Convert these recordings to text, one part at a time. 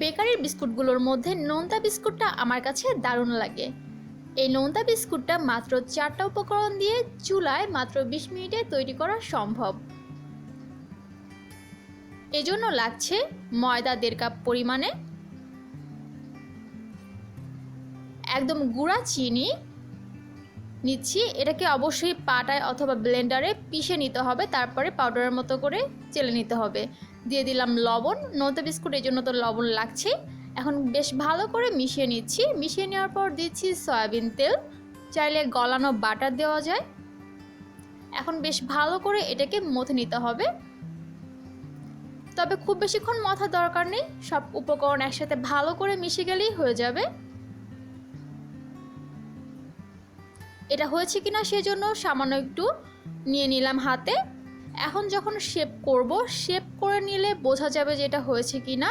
বেকারির বিস্কুটগুলোর মধ্যে নোনতা বিস্কুটটা আমার কাছে দারুণ লাগে। এই নোনতা বিস্কুটটা মাত্র 4টা উপকরণ দিয়ে চুলায় মাত্র 20 মিনিটে তৈরি করা সম্ভব। এজন্য লাগছে ময়দা 1.5 কাপ পরিমাণে, একদম গুঁড়া চিনি নিচ্ছি। এটাকে অবশ্যই পাটায় অথবা ব্লেন্ডারে পিষে নিতে হবে, তারপরে পাউডারের মতো করে চেলে নিতে হবে। দিয়ে দিলাম লবণ, নোনতা বিস্কুট এই জন্য তো লবণ লাগছে। এখন বেশ ভালো করে মিশিয়ে নিচ্ছি। মিশিয়ে নেওয়ার পর দিচ্ছি সয়াবিন তেল, চাইলে গলানো বাটার দেওয়া যায়। এখন বেশ ভালো করে এটাকে মথে নিতে হবে, তবে খুব বেশিক্ষণ মথা দরকার নেই, সব উপকরণ একসাথে ভালো করে মিশে গেলেই হয়ে যাবে। এটা হয়েছে কিনা সেজন্য সামান্য একটু নিয়ে নিলাম হাতে। এখন যখন শেপ করব, শেপ করে নিলে বোঝা যাবে যে এটা হয়েছে কিনা।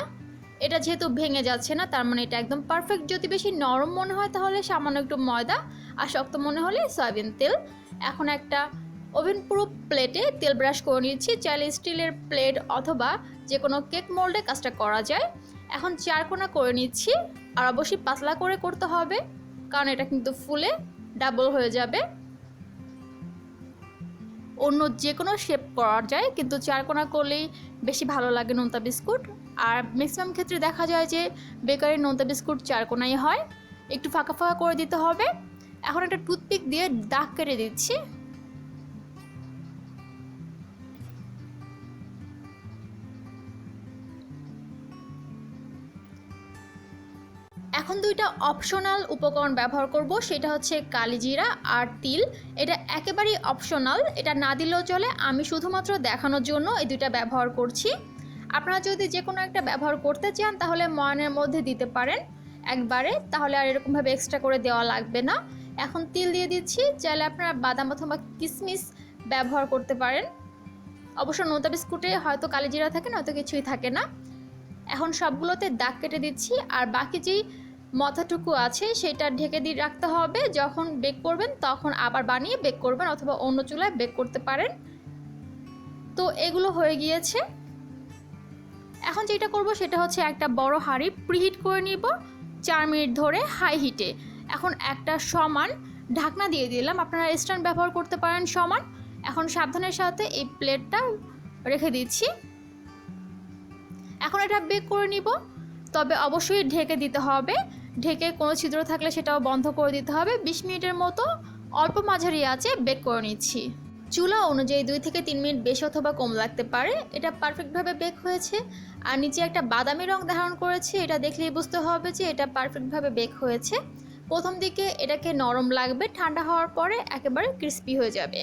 এটা যেহেতু ভেঙে যাচ্ছে না, তার মানে এটা একদম পারফেক্ট। যদি বেশি নরম মনে হয় তাহলে সামান্য একটু ময়দা, আর শক্ত মনে হলে সয়াবিন তেল। এখন একটা ওভেন প্রুফ প্লেটে তেল ব্রাশ করে নিচ্ছি। চাইলে স্টিলের প্লেট অথবা যে কোনো কেক মোল্ডে কাজটা করা যায়। এখন 4 কোণা করে নিচ্ছি, আর অবশ্যই পাতলা করে করতে হবে, কারণ এটা কিন্তু ফুলে ডাবল হয়ে যাবে। অন্য যে কোনো শেপ করা যায়, কিন্তু 4 কোণা করলেই বেশি ভালো লাগে নোনতা বিস্কুট। আর ম্যাক্সিমাম ক্ষেত্রে দেখা যায় যে বেকারির নোনতা বিস্কুট 4 কোণাই হয়। একটু ফাঁকা ফাঁকা করে দিতে হবে। এখন একটা টুথপিক দিয়ে দাগ কেটে দিচ্ছি। এখন 2টা অপশনাল উপকরণ ব্যবহার করব, সেটা হচ্ছে কালিজিরা আর তিল। এটা একেবারেই অপশনাল, এটা না দিলেও চলে। আমি শুধুমাত্র দেখানোর জন্য এই 2টা ব্যবহার করছি। আপনারা যদি যে কোনো একটা ব্যবহার করতে চান তাহলে ময়ানের মধ্যে দিতে পারেন একবারে, তাহলে আর এরকমভাবে এক্সট্রা করে দেওয়া লাগবে না। এখন তিল দিয়ে দিচ্ছি, চাইলে আপনারা বাদাম অথবা কিশমিশ ব্যবহার করতে পারেন। অবশ্য নোনতা বিস্কুটে হয়তো কালিজিরা থাকে, নয়তো কিছুই থাকে না। এখন সবগুলোতে দাগ কেটে দিচ্ছি, আর বাকি যেই মথাটুকু আছে সেটা ঢেকে দিয়ে রাখতে হবে। যখন বেক করবেন তখন আবার বানিয়ে বেক করবেন, অথবা অন্য চুলায় বেক করতে পারেন। তো এগুলো হয়ে গিয়েছে। এখন যেটা করব সেটা হচ্ছে একটা বড় হাঁড়ি প্রিহিট করে নিব 4 মিনিট ধরে হাই হিটে। এখন একটা সমান ঢাকনা দিয়ে দিলাম, আপনারা স্ট্যান্ড ব্যবহার করতে পারেন সমান। এখন সাবধানের সাথে এই প্লেটটা রেখে দিচ্ছি। এখন এটা বেক করে নিব, তবে অবশ্যই ঢেকে দিতে হবে। ঢেকে কোনো ছিদ্র থাকলে সেটাও বন্ধ করে দিতে হবে। 20 মিনিটের মতো অল্প মাঝারি আঁচে বেক করে নিচ্ছি। চুলা অনুযায়ী 2 থেকে 3 মিনিট বেশি অথবা কম লাগতে পারে। এটা পারফেক্টভাবে বেক হয়েছে। আর নিচে একটা বাদামি রং ধারণ করেছে, এটা দেখলেই বুঝতে হবে যে এটা পারফেক্টভাবে বেক হয়েছে। প্রথম দিকে এটাকে নরম লাগবে, ঠান্ডা হওয়ার পরে একেবারে ক্রিস্পি হয়ে যাবে।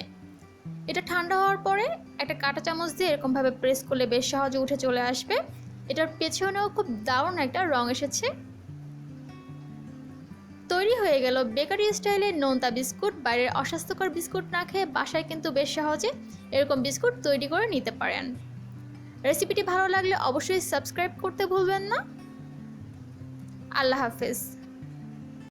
এটা ঠান্ডা হওয়ার পরে একটা কাঁটা চামচ দিয়ে এরকমভাবে প্রেস করলে বেশ সহজে উঠে চলে আসবে। এটার পেছনেও খুব দারুণ একটা রং এসেছে। তৈরি হয়ে গেল বেকারি স্টাইলের নোনতা বিস্কুট। বাইরের অস্বাস্থ্যকর বিস্কুট না খেয়ে বাসায় কিন্তু বেশ সহজে এরকম বিস্কুট তৈরি করে নিতে পারেন। রেসিপিটি ভালো লাগলে অবশ্যই সাবস্ক্রাইব করতে ভুলবেন না। আল্লাহ হাফেজ।